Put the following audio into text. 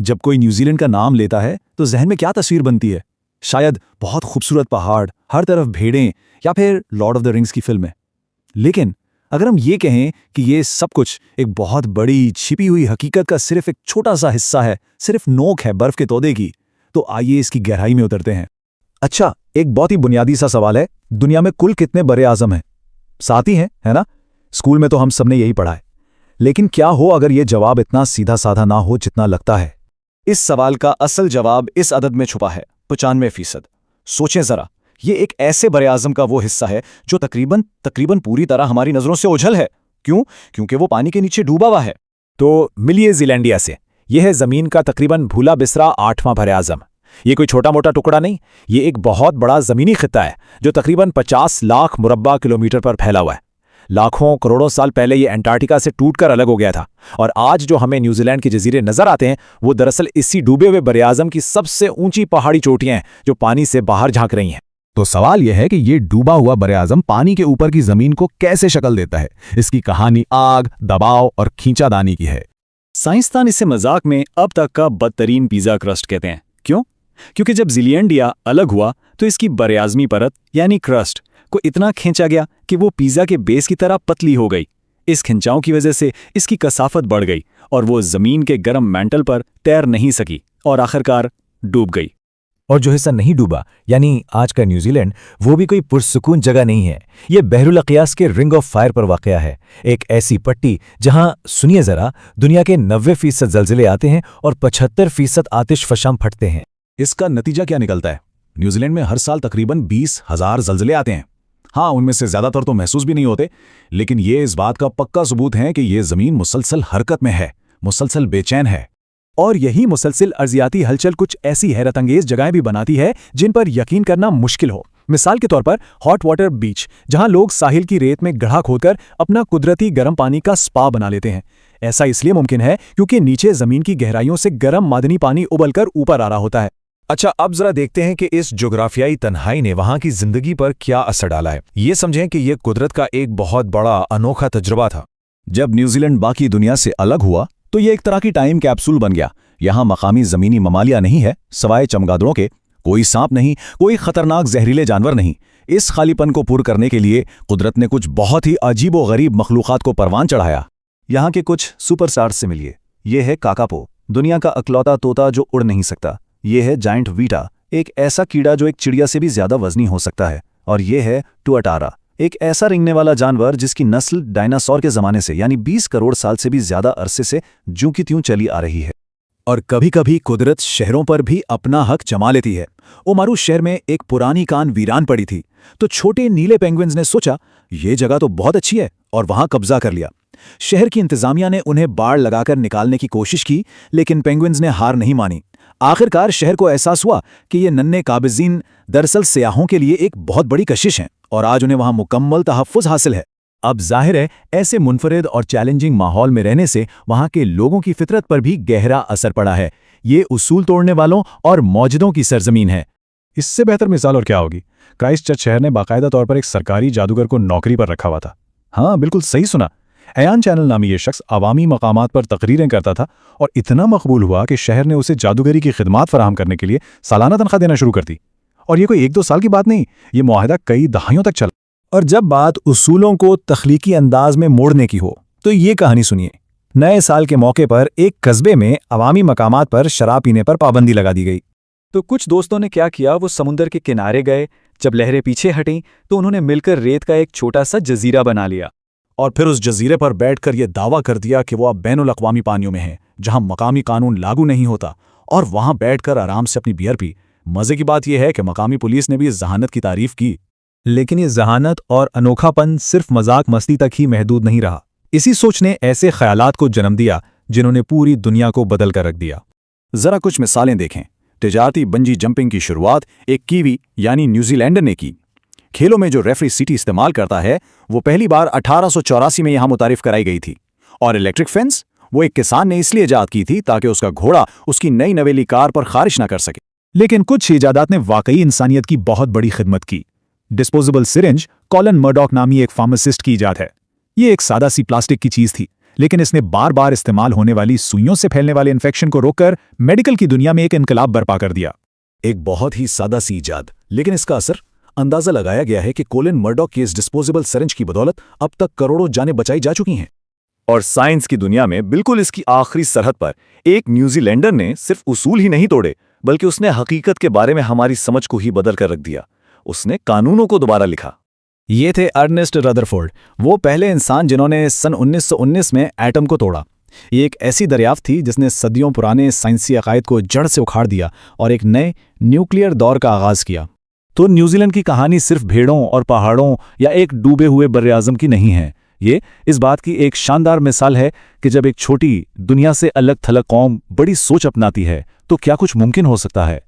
जब कोई न्यूजीलैंड का नाम लेता है तो जहन में क्या तस्वीर बनती है? शायद बहुत खूबसूरत पहाड़, हर तरफ भेड़ें, या फिर लॉर्ड ऑफ द रिंग्स की फिल्में। लेकिन अगर हम ये कहें कि ये सब कुछ एक बहुत बड़ी छिपी हुई हकीकत का सिर्फ एक छोटा सा हिस्सा है, सिर्फ नोक है बर्फ के तौदे की, तो आइए इसकी गहराई में उतरते हैं। अच्छा, एक बहुत ही बुनियादी सा सवाल है, दुनिया में कुल कितने बड़े आजम हैं? 7 ही हैं, है ना? स्कूल में तो हम सबने यही पढ़ा है। लेकिन क्या हो अगर ये जवाब इतना सीधा साधा ना हो जितना लगता है? इस सवाल का असल जवाब इस अदद में छुपा है, 95%। सोचें जरा, ये एक ऐसे बड़े आजम का वो हिस्सा है जो तकरीबन पूरी तरह हमारी नजरों से ओझल है। क्यों? क्योंकि वो पानी के नीचे डूबा हुआ है। तो मिलिए ज़ीलैंडिया से। यह है जमीन का तकरीबन भूला बिसरा 8वां बड़े आजम। ये कोई छोटा मोटा टुकड़ा नहीं, ये एक बहुत बड़ा जमीनी खित्ता है जो तकरीबन 50 लाख मुरब्बा किलोमीटर पर फैला हुआ है। लाखों करोड़ों साल पहले ये अंटार्कटिका से टूटकर अलग हो गया था, और आज जो हमें न्यूजीलैंड के जजीरे नजर आते हैं वो दरअसल इसी डूबे हुए बड़े आजम की सबसे ऊंची पहाड़ी चोटियां हैं जो पानी से बाहर झांक रही हैं। तो सवाल यह है कि ये डूबा हुआ बड़े आजम पानी के ऊपर की जमीन को कैसे शक्ल देता है? इसकी कहानी आग, दबाव और खींचादानी की है। साइंसदान इसे मजाक में अब तक का बदतरीन पिज़्ज़ा क्रस्ट कहते हैं। क्यों? क्योंकि जब ज़ीलैंडिया अलग हुआ तो इसकी बरेआज़मी परत यानी क्रस्ट को इतना खींचा गया कि वो पिज़्ज़ा के बेस की तरह पतली हो गई। इस खिंचाव की वजह से इसकी कसाफत बढ़ गई और वो ज़मीन के गर्म मैंटल पर तैर नहीं सकी और आखिरकार डूब गई। और जो हिस्सा नहीं डूबा, यानी आज का न्यूजीलैंड, वो भी कोई पुरसुकून जगह नहीं है। ये बहरुल अक़ियास के रिंग ऑफ फायर पर वाक़या है, एक ऐसी पट्टी जहां, सुनिए जरा, दुनिया के 90% ज़लज़ले आते हैं और 75% आतिश फशां फटते हैं। इसका नतीजा क्या निकलता है? न्यूजीलैंड में हर साल तकरीबन 20,000 ज़लज़ले आते हैं। हाँ, उनमें से ज़्यादातर तो महसूस भी नहीं होते, लेकिन ये इस बात का पक्का सबूत है कि ये ज़मीन मुसलसल हरकत में है, मुसलसल बेचैन है। और यही मुसलसल अर्जियाती हलचल कुछ ऐसी हैरतअंगेज जगहें भी बनाती है जिन पर यकीन करना मुश्किल हो। मिसाल के तौर पर हॉट वाटर बीच, जहां लोग साहिल की रेत में गड्ढा खोदकर अपना कुदरती गर्म पानी का स्पा बना लेते हैं। ऐसा इसलिए मुमकिन है क्योंकि नीचे जमीन की गहराइयों से गर्म मादनी पानी उबलकर ऊपर आ रहा होता है। अच्छा, अब जरा देखते हैं कि इस जोग्राफियाई तन्हाई ने वहां की जिंदगी पर क्या असर डाला है। ये समझें कि यह कुदरत का एक बहुत बड़ा अनोखा तजुर्बा था। जब न्यूजीलैंड बाकी दुनिया से अलग हुआ तो ये एक तरह की टाइम कैप्सूल बन गया। यहाँ मकामी जमीनी ममालिया नहीं है, सवाए चमगादड़ों के। कोई सांप नहीं, कोई खतरनाक जहरीले जानवर नहीं। इस खालीपन को पूरा करने के लिए कुदरत ने कुछ बहुत ही अजीबो गरीब मखलूक़ात को परवान चढ़ाया। यहाँ के कुछ सुपरस्टार्स से मिलिए। ये है काकापो, दुनिया का अकलौता तोता जो उड़ नहीं सकता। ये है जाइंट वीटा, एक ऐसा कीड़ा जो एक चिड़िया से भी ज्यादा वजनी हो सकता है। और ये है टुअटारा, एक ऐसा रेंगने वाला जानवर जिसकी नस्ल डायनासोर के जमाने से यानी 20 करोड़ साल से भी ज्यादा अरसे से ज्यों की त्यों चली आ रही है। और कभी कभी कुदरत शहरों पर भी अपना हक जमा लेती है। ओमारू शहर में एक पुरानी कान वीरान पड़ी थी, तो छोटे नीले पेंगुइन्स ने सोचा ये जगह तो बहुत अच्छी है और वहां कब्जा कर लिया। शहर की इंतजामिया ने उन्हें बाड़ लगाकर निकालने की कोशिश की, लेकिन पेंगुइन्स ने हार नहीं मानी। आखिरकार शहर को एहसास हुआ कि ये नन्हे काबिज़ीन दरअसल सयाहों के लिए एक बहुत बड़ी कशिश हैं और आज उन्हें वहां मुकम्मल तहफ़्फ़ुज़ हासिल है। अब जाहिर है, ऐसे मुनफरिद और चैलेंजिंग माहौल में रहने से वहां के लोगों की फितरत पर भी गहरा असर पड़ा है। ये उसूल तोड़ने वालों और मौजूदों की सरजमीन है। इससे बेहतर मिसाल और क्या होगी? क्राइस्टचर्च शहर ने बाकायदा तौर पर एक सरकारी जादूगर को नौकरी पर रखा हुआ था। हाँ, बिल्कुल सही सुना। अयान चैनल नामी ये शख्स अवामी मकामात पर तकरीरें करता था और इतना मकबूल हुआ कि शहर ने उसे जादूगरी की खिदमात फराहम करने के लिए सालाना तनख्वाह देना शुरू कर दी। और ये कोई 1-2 साल की बात नहीं, ये मुआहदा कई दहाइयों तक चला। और जब बात उसूलों को तख्लीकी अंदाज में मोड़ने की हो तो ये कहानी सुनिए। नए साल के मौके पर एक कस्बे में अवामी मकामात पर शराब पीने पर पाबंदी लगा दी गई। तो कुछ दोस्तों ने क्या किया, वो समुंदर के किनारे गए। जब लहरें पीछे हटीं तो उन्होंने मिलकर रेत का एक छोटा सा जजीरा बना लिया और फिर उस जजीरे पर बैठकर यह दावा कर दिया कि वो अब बैनुल अक़वामी पानियों में है, जहां मकामी कानून लागू नहीं होता, और वहां बैठकर आराम से अपनी बियर पी। मजे की बात यह है कि मकामी पुलिस ने भी इस जहानत की तारीफ की। लेकिन ये जहानत और अनोखापन सिर्फ मजाक मस्ती तक ही महदूद नहीं रहा। इसी सोच ने ऐसे ख्यालात को जन्म दिया जिन्होंने पूरी दुनिया को बदल कर रख दिया। जरा कुछ मिसालें देखें। तिजारती बंजी जंपिंग की शुरुआत एक कीवी यानी न्यूजीलैंडर ने की। खेलों में जो रेफरी सिटी इस्तेमाल करता है वो पहली बार 1884 में यहां मुतारिफ कराई गई थी। और इलेक्ट्रिक फेंस वो एक किसान ने इसलिए ईजाद की थी ताकि उसका घोड़ा उसकी नई नवेली कार पर खारिश ना कर सके। लेकिन कुछ ईजादात ने वाकई इंसानियत की बहुत बड़ी खिदमत की। डिस्पोजेबल सिरिंज कॉलन मर्डॉक नामी एक फार्मासिस्ट की ईजाद है। ये एक सादा सी प्लास्टिक की चीज थी, लेकिन इसने बार बार इस्तेमाल होने वाली सुइयों से फैलने वाले इन्फेक्शन को रोककर मेडिकल की दुनिया में एक इनकलाब बर्पा कर दिया। एक बहुत ही सादा सी इजाद, लेकिन इसका असर अंदाजा लगाया गया है कि कोलिन मर्डॉक की इस डिस्पोजेबल सिरिंज की बदौलत अब तक करोड़ों जानें बचाई जा चुकी हैं। और साइंस की दुनिया में बिल्कुल इसकी आखिरी सरहद पर एक न्यूजीलैंडर ने सिर्फ उसूल ही नहीं तोड़े, बल्कि उसने हकीकत के बारे में हमारी समझ को ही बदल कर रख दिया। उसने कानूनों को दोबारा लिखा। ये थे अर्नेस्ट रदरफोर्ड, वो पहले इंसान जिन्होंने सन 1919 में एटम को तोड़ा। ये एक ऐसी दरियाफ्त थी जिसने सदियों पुराने साइंसी अकायद को जड़ से उखाड़ दिया और एक नए न्यूक्लियर दौर का आगाज किया। तो न्यूजीलैंड की कहानी सिर्फ भेड़ों और पहाड़ों या एक डूबे हुए बर्रे-आज़म की नहीं है। ये इस बात की एक शानदार मिसाल है कि जब एक छोटी, दुनिया से अलग थलग कौम बड़ी सोच अपनाती है तो क्या कुछ मुमकिन हो सकता है।